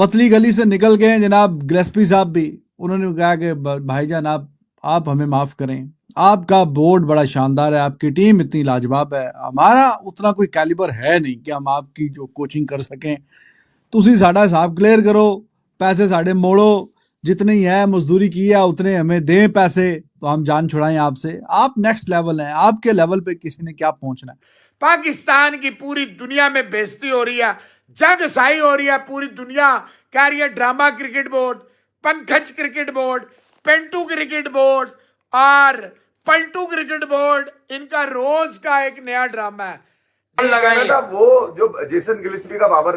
पतली गली से निकल गए हैं जनाब गिलेस्पी साहब भी। उन्होंने कहा कि भाईजान आप हमें माफ करें, आपका बोर्ड बड़ा शानदार है, आपकी टीम इतनी लाजवाब है, हमारा उतना कोई कैलिबर है नहीं कि हम आपकी जो कोचिंग कर सकें। तुसी साडा हिसाब क्लियर करो, पैसे साढ़े मोड़ो, जितनी है मजदूरी की है उतने हमें दें पैसे, तो हम जान छुड़ाएं आपसे। आप नेक्स्ट लेवल हैं, आपके लेवल पे किसी ने क्या पहुंचना है। पाकिस्तान की पूरी दुनिया में बेइज्जती हो रही है, जंग साई हो रही है, पूरी दुनिया कह रही है drama cricket board, Pankaj cricket board, पेंटू क्रिकेट बोर्ड और पलटू क्रिकेट बोर्ड, इनका रोज का एक नया ड्रामा है। लगाई वो जो जेसन गिलिस्पी का बाबर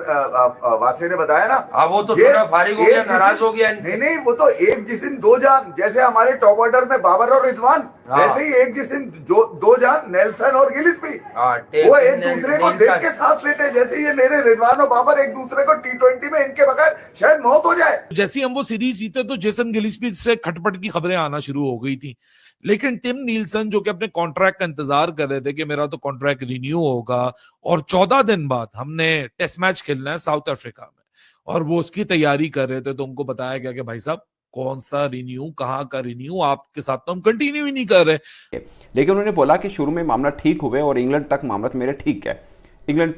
वासी ने बताया ना, हाँ वो तो सुना फारिग हो गया, नाराज हो गया इनसे। नहीं वो तो एक जिस्म दो जान, जैसे हमारे टॉप ऑर्डर में बाबर और रिजवान, वैसे ही एक जिस्म दो जान नेल्सन और गिलिस्पी। वो एक दूसरे को देख के सांस लेते हैं, जैसे ये मेरे रिजवान और बाबर एक दूसरे को T20 में इनके बगैर शायद मौत हो जाए। जैसे हम वो सीरीज जीते तो जेसन गिलिस्पी से खटपट की खबरें आना शुरू हो गई थी, लेकिन टिम नीलसन जो कि अपने कॉन्ट्रैक्ट का इंतजार कर रहे थे कि मेरा तो कॉन्ट्रैक्ट रिन्यू होगा, और 14 दिन बाद हमने टेस्ट मैच खेलना है साउथ अफ्रीका में, और वो उसकी तैयारी कर रहे थे, तो उनको बताया गया कि भाई साहब कौन सा रिन्यू, कहाँ का रिन्यू, आपके साथ तो हम कंटिन्यू ही नहीं कर रहे। लेकिन उन्होंने बोला कि शुरू में मामला ठीक हुए और इंग्लैंड तक मामला मेरे ठीक है, इंग्लैंड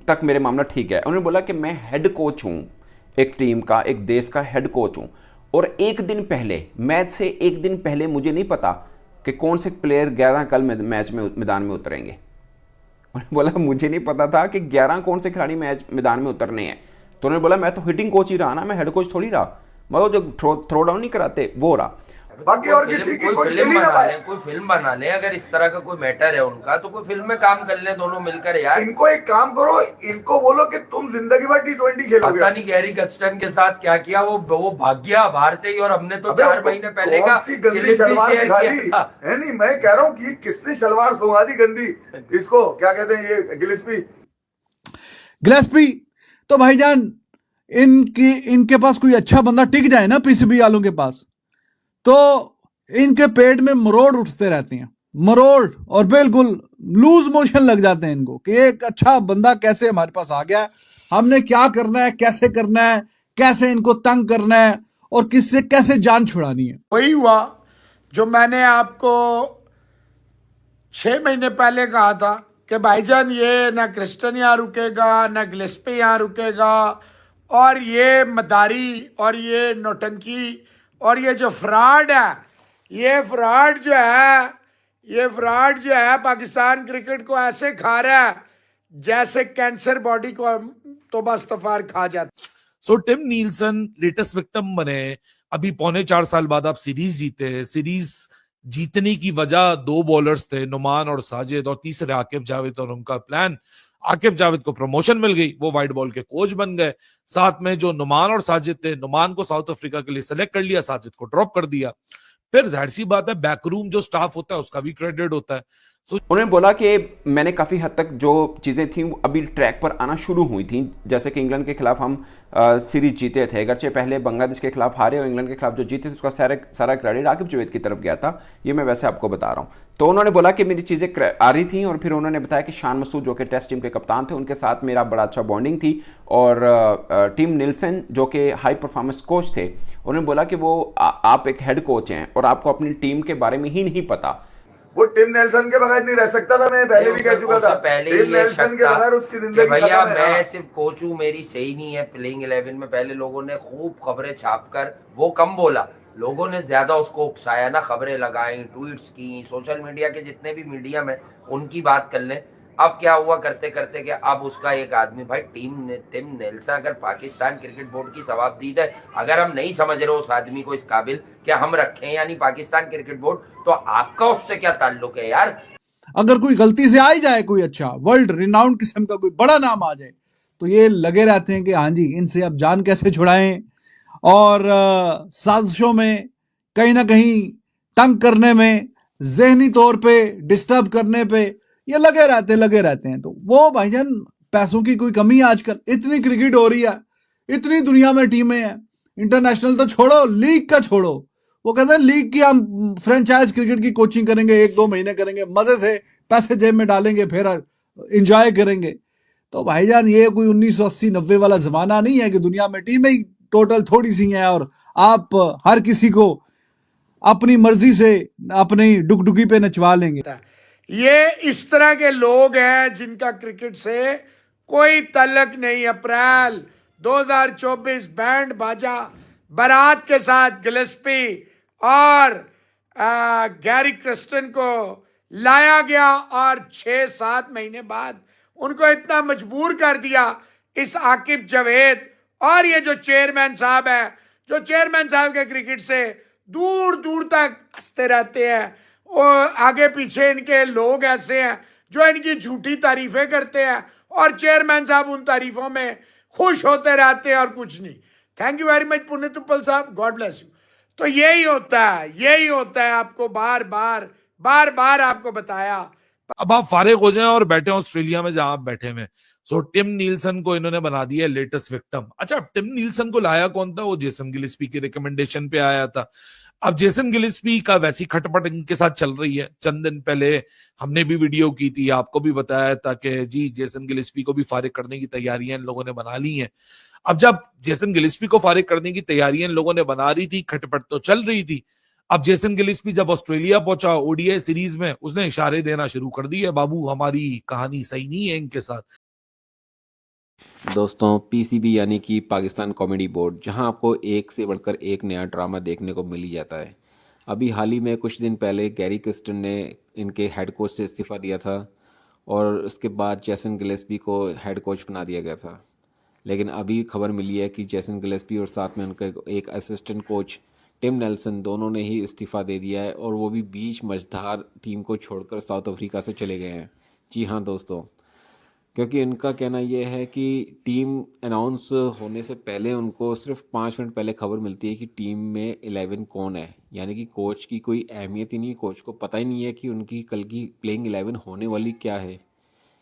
तक मेरे मामला ठीक है। उन्होंने बोला कि मैं हेड कोच हूँ एक टीम का, एक देश का हेड कोच हूँ, और एक दिन पहले, मैच से एक दिन पहले मुझे नहीं पता कि कौन से प्लेयर 11 कल मैच में मैदान में उतरेंगे। उन्होंने बोला मुझे नहीं पता था कि 11 कौन से खिलाड़ी मैच मैदान में उतरने हैं। तो उन्होंने बोला मैं तो हिटिंग कोच ही रहा ना, मैं हेड कोच थोड़ी रहा, मैं जो थ्रो डाउन नहीं कराते वो रहा। बाकी और किसी की कोई फिल्म बना ले, कोई फिल्म बना ले, अगर इस तरह का कोई मैटर है उनका तो कोई फिल्म में काम कर ले दोनों मिलकर यार। इनको एक काम करो, इनको बोलो कि तुम जिंदगी भर T20 खेलोगे। पता नहीं गैरी कस्टन के साथ क्या किया, वो भाग गया बाहर से ही, और हमने तो 4 महीने पहले का गंदी शलवार दिखा दी है। नहीं मैं कह रहा हूँ कि किसने शलवार सुंघा दी गंदी, इसको क्या कहते हैं ये गिलेस्पी। तो भाईजान इनके पास कोई अच्छा बंदा टिक जाए ना पीसीबी वालों के पास, तो इनके पेट में मरोड़ उठते रहते हैं, मरोड़, और बिल्कुल लूज मोशन लग जाते हैं इनको कि एक अच्छा बंदा कैसे हमारे पास आ गया, हमने क्या करना है, कैसे करना है, कैसे इनको तंग करना है, और किससे कैसे जान छुड़ानी है। वही हुआ जो मैंने आपको 6 महीने पहले कहा था कि भाईजान ये ना क्रिस्टन यहाँ रुकेगा, ना गिलेस्पी यहाँ रुकेगा, और ये मदारी और ये नौटंकी और ये जो फ्रॉड है, ये फ्रॉड जो है पाकिस्तान क्रिकेट को ऐसे खा रहा है जैसे कैंसर बॉडी को तो बस तफार खा जाता। सो टिम नीलसन लेटेस्ट विक्टिम बने। अभी 3.25 साल बाद आप सीरीज जीते। सीरीज जीतने की वजह 2 बॉलर्स थे, नुमान और साजिद, और तीसरे आकिब जावेद, और उनका प्लान, आकिब जावेद को प्रमोशन मिल गई, वो वाइट बॉल के कोच बन गए। साथ में जो नुमान और साजिद थे, नुमान को साउथ अफ्रीका के लिए सेलेक्ट कर लिया, साजिद को ड्रॉप कर दिया। फिर जाहिर सी बात है बैकरूम जो स्टाफ होता है उसका भी क्रेडिट होता है। उन्होंने बोला कि मैंने काफ़ी हद तक जो चीज़ें थी अभी ट्रैक पर आना शुरू हुई थी, जैसे कि इंग्लैंड के खिलाफ हम सीरीज जीते थे, अगरचे पहले बांग्लादेश के खिलाफ हारे और इंग्लैंड के खिलाफ जो जीते थे उसका सारा क्रेडिट आकिब जावेद की तरफ गया था, ये मैं वैसे आपको बता रहा हूँ। तो उन्होंने बोला कि मेरी चीज़ें आ रही थी, और फिर उन्होंने बताया कि शान मसूद जो कि टेस्ट टीम के कप्तान थे, उनके साथ मेरा बड़ा अच्छा बॉन्डिंग थी, और टिम नीलसन जो कि हाई परफॉर्मेंस कोच थे, उन्होंने बोला कि वो आप एक हेड कोच हैं और आपको अपनी टीम के बारे में ही नहीं पता। वो टिम नेल्सन के बगैर नहीं रह सकता था, मैं पहले भी कह चुका था, टिम नेल्सन के बगैर उसकी जिंदगी भैया मैं सिर्फ कोच हूँ, मेरी सही नहीं है प्लेइंग 11 में। पहले लोगों ने खूब खबरें छापकर, वो कम बोला, लोगों ने ज्यादा उसको उकसाया ना, खबरें लगाई, ट्वीट्स की, सोशल मीडिया के जितने भी मीडियम है उनकी बात कर लें। अब क्या हुआ करते करते कि अब उसका एक आदमी, भाई टिम नेल्सन अगर पाकिस्तान क्रिकेट बोर्ड की सवाबदीद है, अगर हम नहीं समझ रहे उस आदमी को इस काबिल क्या हम रखें यानी पाकिस्तान क्रिकेट बोर्ड, तो आपका उससे क्या ताल्लुक है यार। अगर कोई गलती से आ ही जाए, कोई अच्छा वर्ल्ड रिनाउंड किस्म का कोई बड़ा नाम आ जाए, तो ये लगे रहते हैं कि हाँ जी इनसे अब जान कैसे छुड़ाएं, और साजिशों में कहीं ना कहीं तंग करने में, जहनी तौर पे डिस्टर्ब करने पे ये लगे रहते हैं। तो वो भाईजान पैसों की कोई कमी है आजकल, इतनी क्रिकेट हो रही है, इतनी दुनिया में टीमें हैं, इंटरनेशनल तो छोड़ो, लीग का छोड़ो, वो कहते हैं लीग की हम फ्रेंचाइज क्रिकेट की कोचिंग करेंगे, 1-2 महीने करेंगे, मजे से पैसे जेब में डालेंगे, फिर एंजॉय करेंगे। तो भाईजान ये कोई 1980-90 वाला जमाना नहीं है कि दुनिया में टीमें ही टोटल थोड़ी सी हैं और आप हर किसी को अपनी मर्जी से अपनी डुगडुगी पे नचवा लेंगे। ये इस तरह के लोग हैं जिनका क्रिकेट से कोई तल्लक नहीं। अप्रैल 2024 बैंड बाजा बारात के साथ गिलेस्पी और गैरी क्रिस्टन को लाया गया और 6-7 महीने बाद उनको इतना मजबूर कर दिया इस आकिब जावेद और ये जो चेयरमैन साहब हैं, जो चेयरमैन साहब के क्रिकेट से दूर दूर तक हंसते रहते हैं। और आगे पीछे इनके लोग ऐसे हैं जो इनकी झूठी तारीफें करते हैं और चेयरमैन साहब उन तारीफों में खुश होते रहते हैं और कुछ नहीं। Thank you very much Puneet उपल साहब, गॉड ब्लेस यू। तो यही होता है आपको बार बार आपको बताया। अब आप फारिग हो जाएं और बैठे ऑस्ट्रेलिया में जहां आप बैठे हुए। सो टिम नीलसन को इन्होंने बना दिया लेटेस्ट विक्टिम। अच्छा, टिम नीलसन को लाया कौन था? वो जेसन गिलिस्पी के रिकमेंडेशन पे आया था। अब जेसन गिलिस्पी का वैसी खटपट इनके साथ चल रही है। चंद दिन पहले हमने भी वीडियो की थी, आपको भी बताया था कि जी जेसन गिलिस्पी को भी फारिग करने की तैयारियां इन लोगों ने बना ली हैं। अब जब जेसन गिलिस्पी को फारिग करने की तैयारियां इन लोगों ने बना रही थी, खटपट तो चल रही थी। अब जेसन गिलिस्पी जब ऑस्ट्रेलिया पहुंचा ओडीआई सीरीज में, उसने इशारे देना शुरू कर दिए, बाबू हमारी कहानी सही नहीं है इनके साथ। दोस्तों, पीसीबी यानी कि पाकिस्तान कॉमेडी बोर्ड, जहां आपको एक से बढ़कर एक नया ड्रामा देखने को मिल ही जाता है। अभी हाल ही में कुछ दिन पहले गैरी क्रिस्टन ने इनके हेड कोच से इस्तीफ़ा दिया था और उसके बाद जेसन गिलेस्पी को हेड कोच बना दिया गया था। लेकिन अभी खबर मिली है कि जेसन गिलेस्पी और साथ में उनका एक असिस्टेंट कोच टिम नेल्सन दोनों ने ही इस्तीफ़ा दे दिया है और वो भी बीच मझधार टीम को छोड़कर साउथ अफ्रीका से चले गए हैं। जी हाँ दोस्तों, क्योंकि इनका कहना यह है कि टीम अनाउंस होने से पहले उनको सिर्फ 5 मिनट पहले खबर मिलती है कि टीम में 11 कौन है। यानी कि कोच की कोई अहमियत ही नहीं, कोच को पता ही नहीं है कि उनकी कल की प्लेइंग 11 होने वाली क्या है।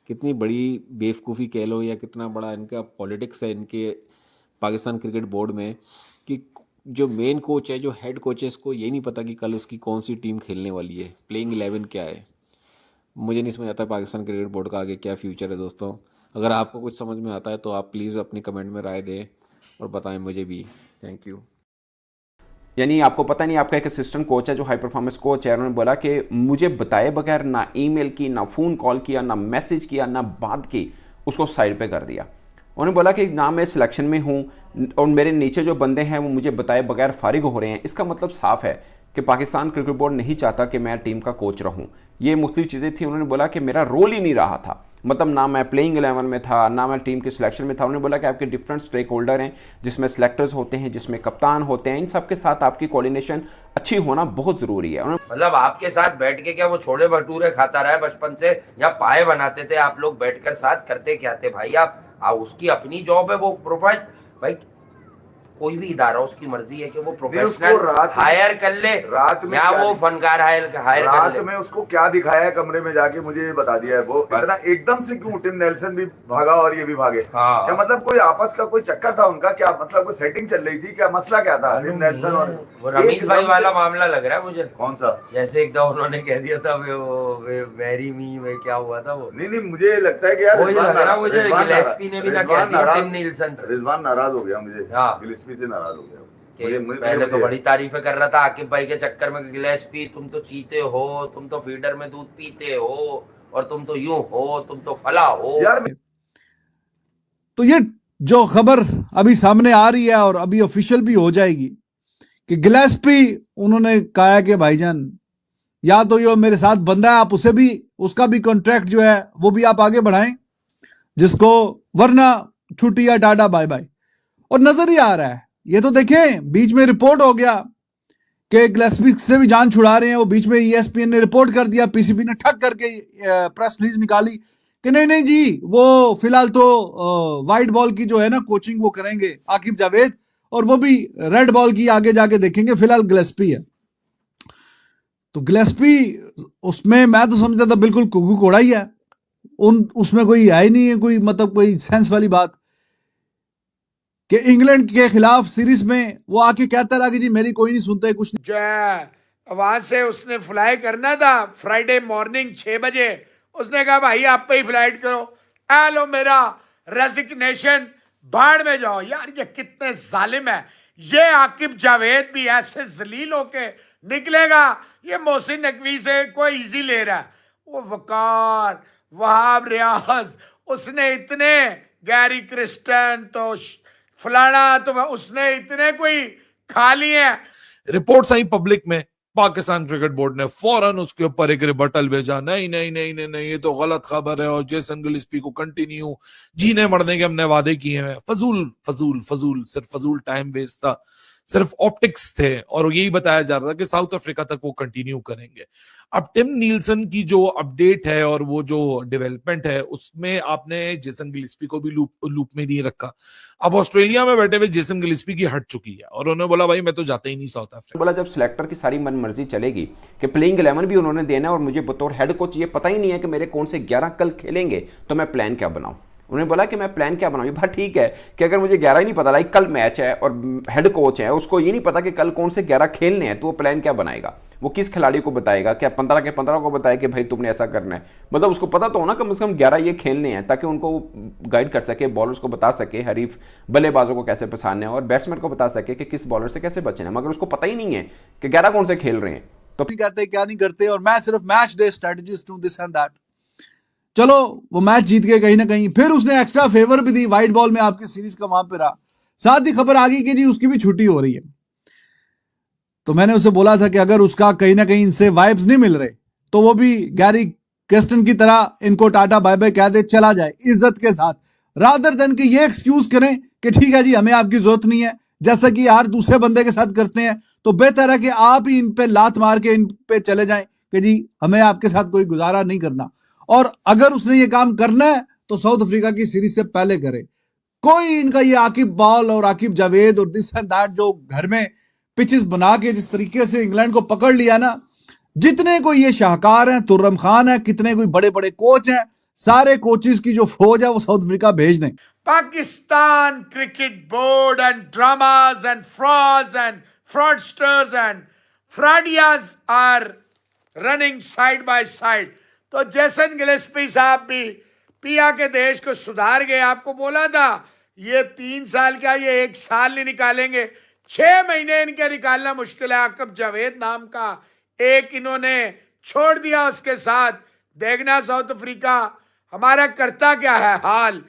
कितनी बड़ी बेवकूफ़ी कह लो या कितना बड़ा इनका पॉलिटिक्स है इनके पाकिस्तान क्रिकेट बोर्ड में कि जो मेन कोच है, जो हेड कोच है, इसको ये नहीं पता कि कल उसकी कौन सी टीम खेलने वाली है, प्लेइंग 11 क्या है। मुझे नहीं समझ आता पाकिस्तान क्रिकेट बोर्ड का आगे क्या फ्यूचर है। दोस्तों, अगर आपको कुछ समझ में आता है तो आप प्लीज़ अपनी कमेंट में राय दें और बताएं मुझे भी। Thank you. यानी आपको पता नहीं, आपका एक असिस्टेंट कोच है जो हाई परफॉर्मेंस कोच है, उन्होंने बोला कि मुझे बताए बगैर ना ईमेल की, ना फ़ोन कॉल किया, ना मैसेज किया, ना बात की, उसको साइड पे कर दिया। उन्होंने बोला कि ना मैं सिलेक्शन में हूँ और मेरे नीचे जो बंदे हैं वो मुझे बताए बगैर फारिग हो रहे हैं। इसका मतलब साफ है कि पाकिस्तान क्रिकेट बोर्ड नहीं चाहता कि मैं टीम का कोच रहूं। ये मुख्तलिफ चीज़ें थी। उन्होंने बोला कि मेरा रोल ही नहीं रहा था, मतलब ना मैं प्लेइंग 11 में था, ना मैं टीम के सिलेक्शन में था। उन्होंने बोला कि आपके डिफरेंट स्टेक होल्डर हैं, जिसमें सेलेक्टर्स होते हैं, जिसमें कप्तान होते हैं, इन सब के साथ आपकी कोऑर्डिनेशन अच्छी होना बहुत ज़रूरी है। मतलब आपके साथ बैठ के क्या वो छोले भटूरे खाता रहा है बचपन से, या पाए बनाते थे आप लोग बैठकर, साथ करते क्या थे भाई आप? उसकी अपनी जॉब है, वो प्रोफेशनल भाई, कोई भी इदारा उसकी मर्जी है कि वो प्रोफेशनल हायर कर ले, रात में या वो फनकार हायर कर ले। रात में उसको क्या दिखाया है कमरे में जाके, मुझे ये बता दिया है। वो इतना एकदम से क्यों टिम नेल्सन भी भागा और ये भी भागे? हाँ। क्या मतलब कोई आपस का कोई चक्कर था उनका? क्या मतलब कोई सेटिंग चल रही थी? क्या मसला क्या था टिम नेल्सन और वो रमीज भाई वाला मामला लग रहा है मुझे। कौन सा? जैसे एक दफा उन्होंने कह दिया था वेरी मी में, क्या हुआ था वो? नहीं, मुझे लगता है कि यार वही लग रहा मुझे गिलेस्पी ने भी ना कह दिया टिम नीलसन से। रिजवान नाराज हो गया, मुझे हाँ। गिलेस्पी से नाराज हो गया। पहले तो बड़ी तारीफें कर रहा था आकिब भाई के चक्कर में, गिलेस्पी तुम तो चीते हो, तुम तो फीडर में दूध पीते हो, और तुम तो यूं हो, तुम तो फला हो यार। तो ये जो खबर अभी सामने आ रही है और अभी ऑफिशियल भी हो जाएगी कि गिलेस्पी, उन्होंने कहा कि भाईजान या तो ये मेरे साथ बंदा है, आप उसे भी, उसका भी कॉन्ट्रैक्ट जो है वो भी आप आगे बढ़ाएं जिसको, वरना छुट्टी या टाटा बाय बाय। और नजर ही आ रहा है, ये तो देखें, बीच में रिपोर्ट हो गया कि गिलेस्पी से भी जान छुड़ा रहे हैं। वो बीच में ESPN ने रिपोर्ट कर दिया, पीसीबी ने ठग करके प्रेस रिलीज निकाली कि नहीं जी, वो फिलहाल तो वाइट बॉल की जो है ना कोचिंग वो करेंगे आकिब जावेद, और वो भी रेड बॉल की आगे जाके देखेंगे, फिलहाल गिलेस्पी है। तो गिलेस्पी उसमें मैं तो समझता था बिल्कुल कुकू कोड़ा ही है, उसमें कोई है ही नहीं है कोई, मतलब कोई सेंस वाली बात कि इंग्लैंड के खिलाफ सीरीज में वो आके कहता रहा कि जी मेरी कोई नहीं सुनता है, कुछ नहीं। जो है वहां से उसने फ्लाई करना था फ्राइडे मॉर्निंग 6 बजे, उसने कहा भाई आप पे ही फ्लाइट करो, लो मेरा रेजिग्नेशन, भाड़ में जाओ। यार ये कितने जालिम है। ये आकिब जावेद भी ऐसे जलील होके निकलेगा। ये मोहसिन नकवी से कोई इजी ले रहा है। वो वकार, वहाब रियाज, उसने इतने, गैरी क्रिस्टन तो फलाना, तो उसने इतने कोई खा लिए हैं। रिपोर्ट्स आई पब्लिक में, पाकिस्तान क्रिकेट बोर्ड ने फौरन उसके ऊपर एक रिबटल भेजा, नहीं नहीं नहीं नहीं नहीं, ये तो गलत खबर है और जेसन गिलस्पी को कंटिन्यू जीने मरने के हमने वादे किए हैं। फजूल फजूल फजूल, सिर्फ फजूल टाइम वेस्ट था, सिर्फ ऑप्टिक्स थे और यही बताया जा रहा था कि साउथ अफ्रीका तक वो कंटिन्यू करेंगे। अब टिम नीलसन की जो अपडेट है और वो जो डेवलपमेंट है उसमें आपने जेसन गिलस्पी को भी लूप में नहीं रखा। अब ऑस्ट्रेलिया में बैठे हुए जेसन गिलस्पी की हट चुकी है और उन्होंने बोला भाई मैं तो जाता ही नहीं साउथ अफ्रीका। बोला जब सिलेक्टर की सारी मन मर्जी चलेगी कि प्लेइंग 11 भी उन्होंने देना है और मुझे बतौर हेड कोच ये पता ही नहीं है कि मेरे कौन से 11 कल खेलेंगे, तो मैं प्लान क्या बनाऊं। उन्होंने बोला कि मैं प्लान क्या बनाऊं। बात ठीक है कि अगर मुझे 11 ही नहीं पता, लाइक कल मैच है और हेड कोच है उसको ये नहीं पता कि कल कौन से 11 खेलने हैं, तो वो प्लान क्या बनाएगा? वो किस खिलाड़ी को बताएगा? क्या 15 के 15 को बताए कि भाई तुमने ऐसा करना है? मतलब उसको पता तो हो ना कम से कम 11 ये खेलने हैं, ताकि उनको गाइड कर सके, बॉलर्स को बता सके हरीफ बल्लेबाजों को कैसे पछाड़ना है और बैट्समैन को बता सके कि किस बॉलर से कैसे बचना है। मगर उसको पता ही नहीं है कि 11 कौन से खेल रहे हैं। तो कहते क्या नहीं करते, और मैं सिर्फ मैच डे स्ट्रेटजिस्ट हूं, दिस एंड दैट। चलो वो मैच जीत गए कहीं ना कहीं, फिर उसने एक्स्ट्रा फेवर भी दी, व्हाइट बॉल में आपकी सीरीज का वहां पे रहा। साथ ही खबर आ गई कि जी उसकी भी छुट्टी हो रही है। तो मैंने उसे बोला था कि अगर उसका कहीं ना कहीं इनसे वाइब्स नहीं मिल रहे तो वो भी गैरी क्रिस्टन की तरह इनको टाटा बाय बाय कह दे, चला जाए इज्जत के साथ, रादर देन कि ये एक्सक्यूज करें कि ठीक है जी हमें आपकी जरूरत नहीं है, जैसा कि यार दूसरे बंदे के साथ करते हैं। तो बेहतर है कि आप ही इन पे लात मार के इन पे चले जाएं कि जी हमें आपके साथ कोई गुजारा नहीं करना। और अगर उसने ये काम करना है तो साउथ अफ्रीका की सीरीज से पहले करे। कोई इनका ये आकिब बॉल और आकिब जावेद और दिस एंड दैट जो घर में पिचेस बना के जिस तरीके से इंग्लैंड को पकड़ लिया ना, जितने कोई ये शाहकार हैं, तुर्रम खान है, कितने कोई बड़े बड़े कोच हैं, सारे कोचेस की जो फौज है वो साउथ अफ्रीका भेज दें। Pakistan cricket board and dramas and frauds and fraudsters and फ्रॉडियाज are running side by side. तो जेसन गिलस्पी साहब भी पिया के देश को सुधार गए। आपको बोला था ये 3 साल का, ये 1 साल नहीं निकालेंगे, 6 महीने इनके निकालना मुश्किल है। आकिब जावेद नाम का एक इन्होंने छोड़ दिया, उसके साथ देखना साउथ अफ्रीका हमारा करता क्या है हाल।